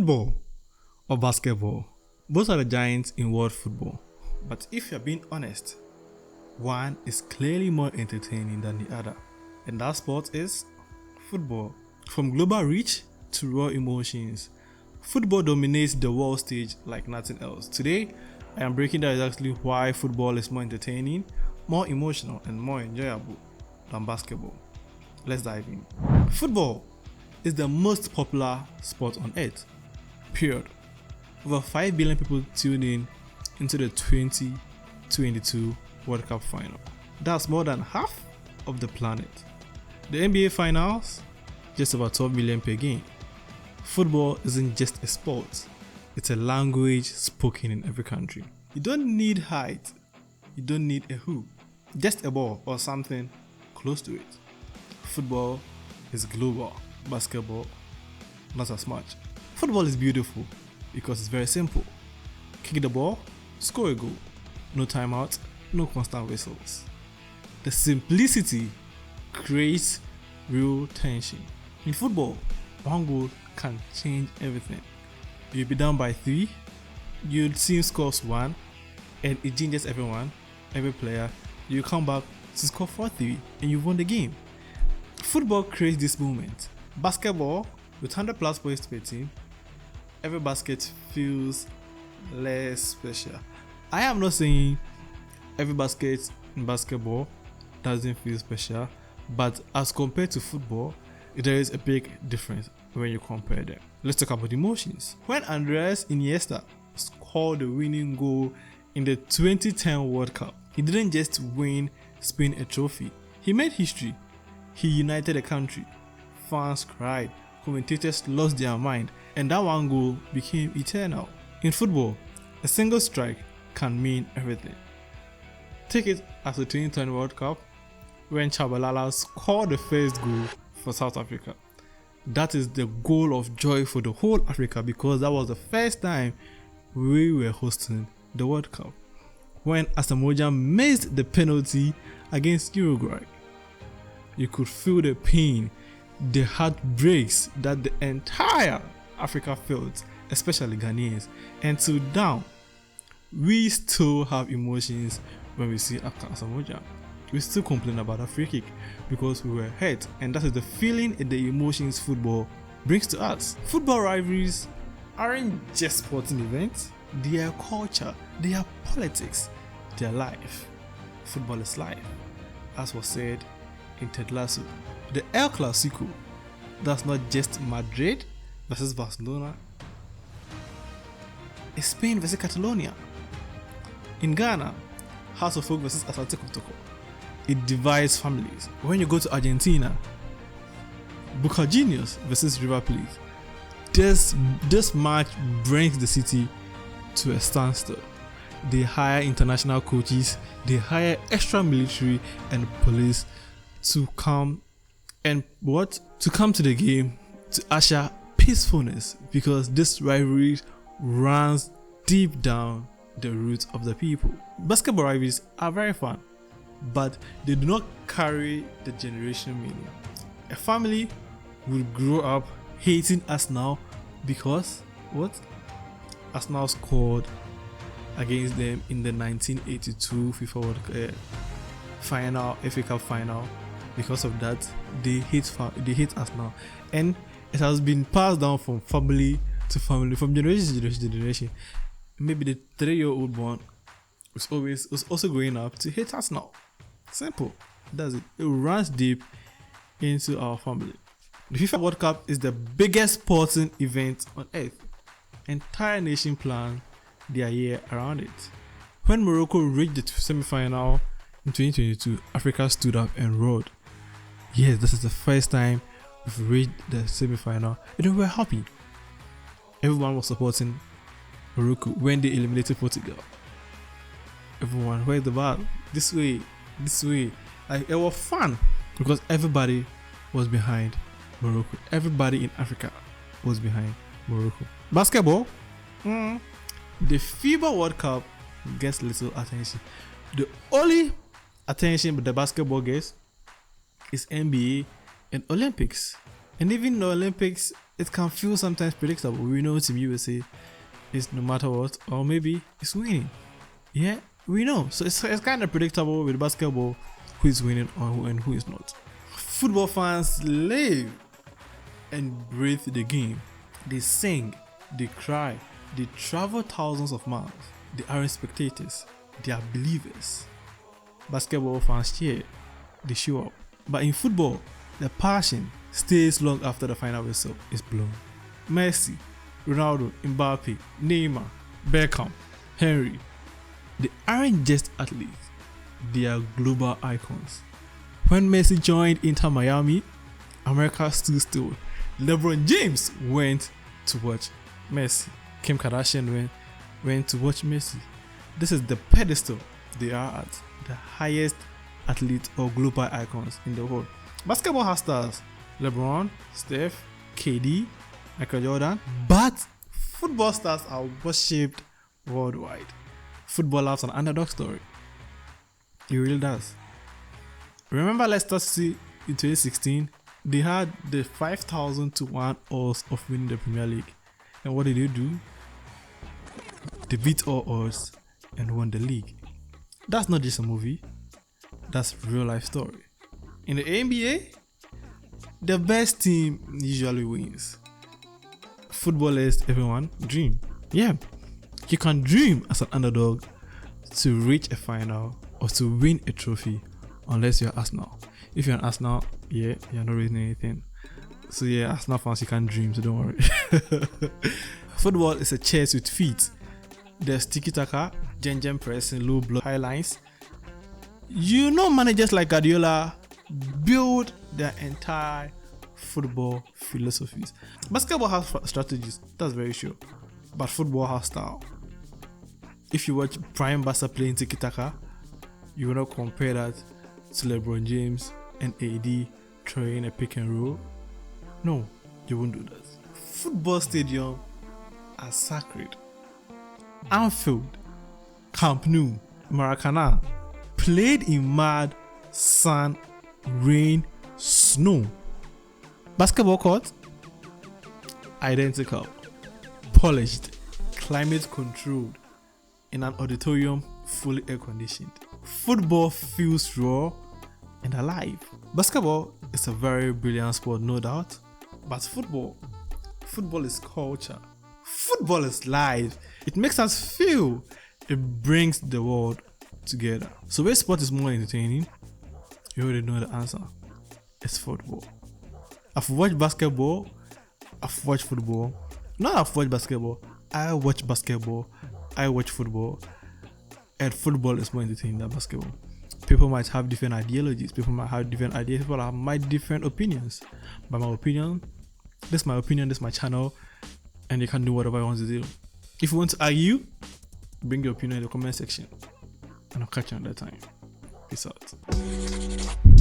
Football or basketball, both are the giants in world football. But if you're being honest, one is clearly more entertaining than the other. And that sport is football. From global reach to raw emotions, football dominates the world stage like nothing else. Today, I am breaking down exactly why football is more entertaining, more emotional, and more enjoyable than basketball. Let's dive in. Football is the most popular sport on earth. Period. Over 5 billion people tune in into the 2022 World Cup final. That's more than half of the planet. The NBA finals, just about 12 million per game. Football isn't just a sport, it's a language spoken in every country. You don't need height, you don't need a hoop, just a ball or something close to it. Football is global, basketball not as much. Football is beautiful because it's very simple. Kick the ball, score a goal. No timeout, no constant whistles. The simplicity creates real tension. In football, one goal can change everything. You'll be down by 3, your team scores 1, and it changes everyone, every player. You come back to score 4-3 and you won the game. Football creates this moment. Basketball, with 100 plus points per team, every basket feels less special. I am not saying every basket in basketball doesn't feel special, but as compared to football, there is a big difference when you compare them. Let's talk about emotions. When Andres Iniesta scored the winning goal in the 2010 World Cup, he didn't just win Spain a trophy, he made history. He united the country. Fans cried, commentators lost their mind, and that one goal became eternal. In football, a single strike can mean everything. Take it as the 2010 World Cup when Chabalala scored the first goal for South Africa. That is the goal of joy for the whole Africa because that was the first time we were hosting the World Cup. When Asamoah Gyan missed the penalty against Uruguay, you could feel the pain, the heartbreaks that the entire Africa felt, especially Ghanaians. And till now, we still have emotions when we see Asamoah Gyan. We still complain about a free kick because we were hurt, and that is the feeling and the emotions football brings to us. Football rivalries aren't just sporting events, they are culture, they are politics, they are life. Football is life, as was said in Ted Lasso. The El Clasico, that's not just Madrid versus Barcelona, it's Spain versus Catalonia. In Ghana, House of Folk versus Athletic Kotoko. It divides families. When you go to Argentina, Boca Juniors versus River Plate. This match brings the city to a standstill. They hire international coaches, they hire extra military and police to come and to come to the game to usher peacefulness, because this rivalry runs deep down the roots of the people. Basketball rivalries are very fun, but they do not carry the generation meaning. A family will grow up hating Arsenal because Arsenal scored against them in the 1982 FIFA World Cup final, FA Cup final. Because of that, they hate Arsenal, and it has been passed down from family to family, from generation to generation. Maybe the 3-year-old one was also growing up to hate Arsenal. Simple. That's it. It runs deep into our family. The FIFA World Cup is the biggest sporting event on earth. Entire nation plan their year around it. When Morocco reached the semi-final in 2022, Africa stood up and roared. Yes, this is the first time we've reached the semi-final, and we were happy. Everyone was supporting Morocco when they eliminated Portugal. Everyone, where's the ball? This way. Like, it was fun because everybody was behind Morocco. Everybody in Africa was behind Morocco. Basketball, the FIBA World Cup gets little attention. The only attention the basketball gets is NBA and Olympics. And even the Olympics, it can feel sometimes predictable. We know Team USA is no matter what, or maybe it's winning. Yeah, we know. So it's kind of predictable with basketball who is winning and who is not. Football fans live and breathe the game. They sing, they cry, they travel thousands of miles. They aren't spectators, they are believers. Basketball fans cheer, they show up. But in football, the passion stays long after the final whistle is blown. Messi, Ronaldo, Mbappe, Neymar, Beckham, Henry, they aren't just athletes, they are global icons. When Messi joined Inter Miami, America stood still. LeBron James went to watch Messi. Kim Kardashian went to watch Messi. This is the pedestal they are at, the highest athlete or global icons in the world. Basketball has stars, LeBron, Steph, KD, Michael Jordan, but football stars are worshipped worldwide. Football loves an underdog story. It really does. Remember Leicester City in 2016? They had the 5,000 to 1 odds of winning the Premier League. And what did they do? They beat all odds and won the league. That's not just a movie, that's real life story. In the NBA, the best team usually wins. Footballers, everyone dream. Yeah, you can dream as an underdog to reach a final or to win a trophy unless you're Arsenal. If you're an Arsenal, yeah, you're not winning anything. So yeah, Arsenal fans, you can dream, so don't worry. Football is a chess with feet. There's tiki-taka, gen pressing, low block, high lines. You know, managers like Guardiola build their entire football philosophies. Basketball has strategies, that's very sure, but football has style. If you watch prime Barca playing tiki-taka, you will not compare that to LeBron James and AD throwing a pick and roll. No, you won't do that. Football stadium are sacred. Anfield, Camp Nou, Maracana, played in mud, sun, rain, snow. Basketball court, identical, polished, climate controlled, in an auditorium fully air conditioned. Football feels raw and alive. Basketball is a very brilliant sport, no doubt, but football is culture. Football is life. It makes us feel. It brings the world together. So which sport is more entertaining? You already know the answer. It's football. I've watched basketball. I've watched football. Not I've watched basketball. I watch basketball. I watch football. And football is more entertaining than basketball. People might have different ideologies. People might have different ideas. People might have different opinions. But my opinion, this is my opinion, this is my channel, and you can do whatever you want to do. If you want to argue, bring your opinion in the comment section, and I'll catch you another time. Peace out.